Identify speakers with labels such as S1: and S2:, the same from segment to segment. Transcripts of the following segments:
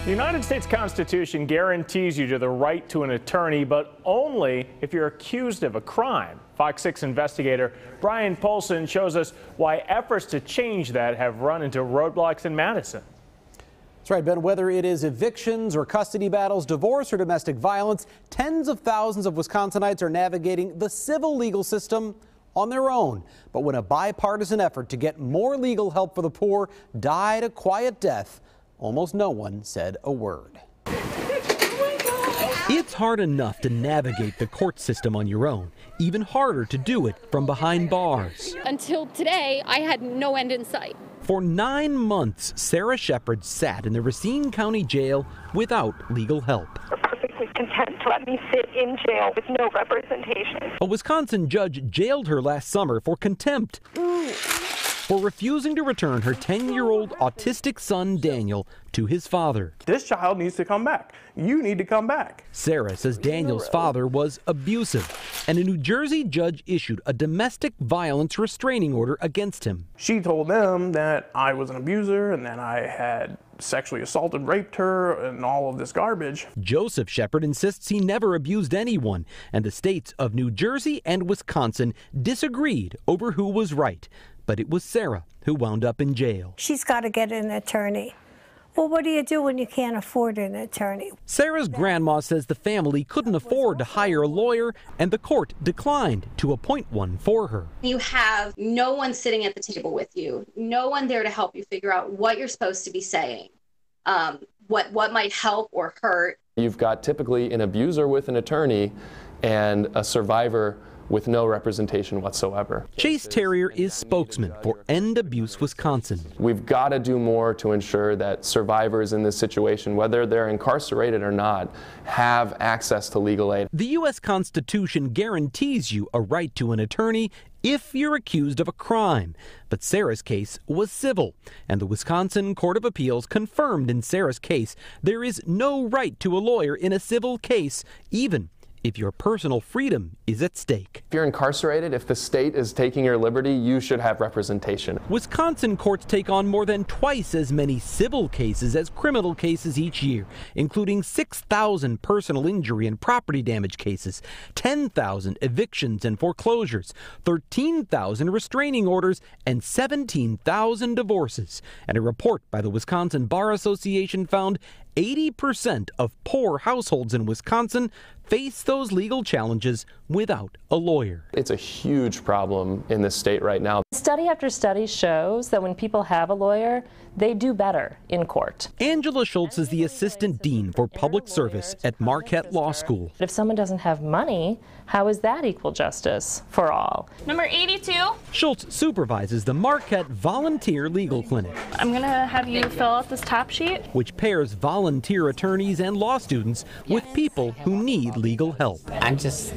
S1: The United States Constitution guarantees you the right to an attorney, but only if you're accused of a crime. Fox 6 investigator Brian Polson shows us why efforts to change that have run into roadblocks in Madison.
S2: That's right, Ben. Whether it is evictions or custody battles, divorce or domestic violence, tens of thousands of Wisconsinites are navigating the civil legal system on their own. But when a bipartisan effort to get more legal help for the poor died a quiet death, almost no one said a word.
S3: It's hard enough to navigate the court system on your own, even harder to do it from behind bars.
S4: Until today, I had no end in sight.
S3: For 9 months, Sarah Shepard sat in the Racine County Jail without legal help.
S5: We're perfectly content to let me sit in jail with no representation.
S3: A Wisconsin judge jailed her last summer for contempt for refusing to return her 10-year-old autistic son, Daniel, to his father.
S6: This child needs to come back. You need to come back.
S3: Sarah says Daniel's father was abusive, and a New Jersey judge issued a domestic violence restraining order against him.
S6: She told them that I was an abuser and that I had sexually assaulted, raped her, and all of this garbage.
S3: Joseph Shepard insists he never abused anyone, and the states of New Jersey and Wisconsin disagreed over who was right. But it was Sarah who wound up in jail.
S7: She's got to get an attorney. Well, what do you do when you can't afford an attorney?
S3: Sarah's grandma says the family couldn't afford to hire a lawyer, and the court declined to appoint one for her.
S8: You have no one sitting at the table with you, no one there to help you figure out what you're supposed to be saying, what might help or hurt.
S9: You've got typically an abuser with an attorney and a survivor with no representation whatsoever.
S3: Chase Terrier is spokesman for End Abuse Wisconsin.
S9: We've got to do more to ensure that survivors in this situation, whether they're incarcerated or not, have access to legal aid.
S3: The U.S. Constitution guarantees you a right to an attorney if you're accused of a crime. But Sarah's case was civil, and the Wisconsin Court of Appeals confirmed in Sarah's case there is no right to a lawyer in a civil case, even if your personal freedom is at stake.
S9: If you're incarcerated, if the state is taking your liberty, you should have representation.
S3: Wisconsin courts take on more than twice as many civil cases as criminal cases each year, including 6,000 personal injury and property damage cases, 10,000 evictions and foreclosures, 13,000 restraining orders, and 17,000 divorces. And a report by the Wisconsin Bar Association found 80% of poor households in Wisconsin face those legal challenges without a lawyer.
S9: It's a huge problem in this state right now.
S10: Study after study shows that when people have a lawyer, they do better in court.
S3: Angela Schultz is the assistant dean for public service at Marquette Law School.
S10: If someone doesn't have money, how is that equal justice for all?
S11: Number 82.
S3: Schultz supervises the Marquette Volunteer Legal Clinic.
S11: I'm going to have you fill out this top sheet,
S3: which pairs volunteer attorneys and law students with people who need legal help.
S12: I'm just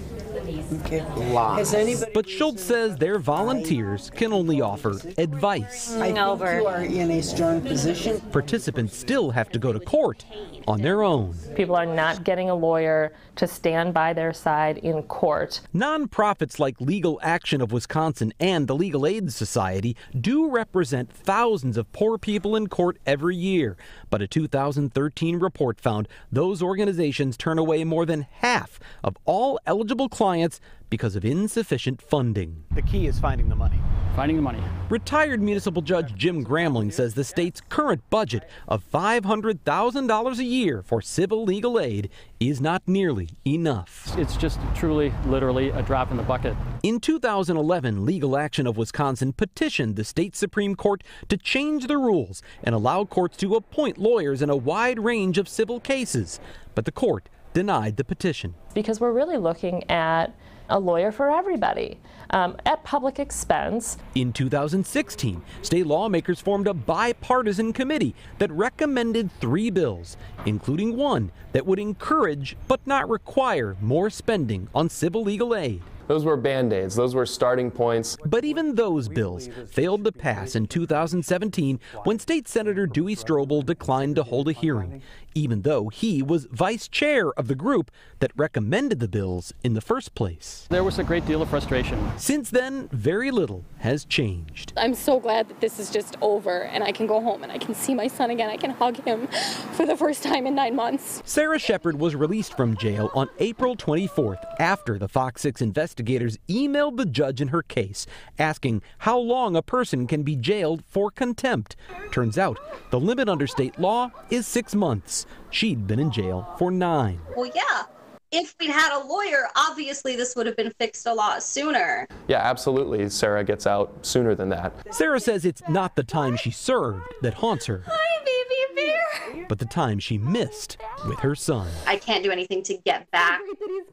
S12: lost.
S3: But Schultz says their volunteers can only offer advice.
S12: I think you are in a strong position.
S3: Participants still have to go to court on their own.
S10: People are not getting a lawyer to stand by their side in court.
S3: Nonprofits like Legal Action of Wisconsin and the Legal Aid Society do represent thousands of poor people in court every year. But a 2013 report found those organizations turn away more than half of all eligible clients because of insufficient funding.
S2: The key is finding the money.
S13: Finding the money.
S3: Retired municipal judge Jim Gramling says the state's current budget of $500,000 a year for civil legal aid is not nearly enough.
S13: It's just truly, literally a drop in the bucket.
S3: In 2011, Legal Action of Wisconsin petitioned the state Supreme Court to change the rules and allow courts to appoint lawyers in a wide range of civil cases. But the court denied the petition.
S10: Because we're really looking at a lawyer for everybody at public expense.
S3: In 2016, state lawmakers formed a bipartisan committee that recommended 3 bills, including one that would encourage but not require more spending on civil legal aid.
S9: Those were Band-Aids. Those were starting points.
S3: But even those bills failed to pass in 2017 when State Senator Dewey Strobel declined to hold a hearing, even though he was vice chair of the group that recommended the bills in the first place.
S13: There was a great deal of frustration.
S3: Since then, very little has changed.
S4: I'm so glad that this is just over and I can go home and I can see my son again. I can hug him for the first time in 9 months.
S3: Sarah Shepard was released from jail on April 24th after the Fox 6 investigators emailed the judge in her case asking how long a person can be jailed for contempt. Turns out the limit under state law is 6 months. She'd been in jail for 9.
S8: Well, yeah. If we'd had a lawyer, obviously this would have been fixed a lot sooner.
S9: Yeah, absolutely. Sarah gets out sooner than that.
S3: Sarah says it's not the time she served that haunts her.
S8: Hi, baby bear.
S3: But the time she missed with her son.
S8: I can't do anything to get back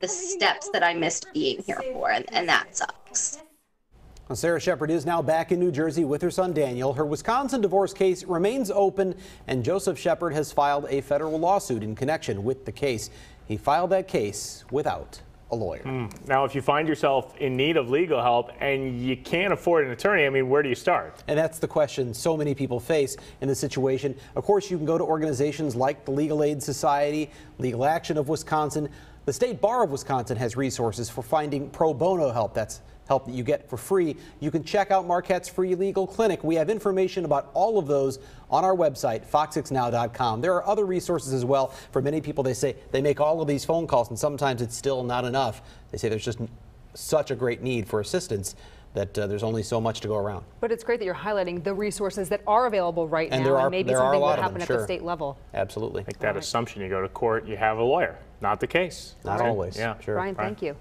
S8: the steps that I missed being here for, and that sucks.
S2: Well, Sarah Shepard is now back in New Jersey with her son Daniel. Her Wisconsin divorce case remains open, and Joseph Shepard has filed a federal lawsuit in connection with the case. He filed that case without a lawyer.
S1: Now, if you find yourself in need of legal help and you can't afford an attorney, I mean, where do you start?
S2: And that's the question so many people face in this situation. Of course, you can go to organizations like the Legal Aid Society, Legal Action of Wisconsin. The State Bar of Wisconsin has resources for finding pro bono help. That's help that you get for free. You can check out Marquette's free legal clinic. We have information about all of those on our website, fox6now.com. There are other resources as well. For many people, they say they make all of these phone calls and sometimes it's still not enough. They say there's just such a great need for assistance that there's only so much to go around.
S14: But it's great that you're highlighting the resources that are available right now, and maybe something will happen at the state level.
S2: Absolutely.
S1: Make that assumption. You go to court, you have a lawyer. Not the case.
S2: Not always.
S1: Yeah.
S2: Sure.
S14: Brian, thank you.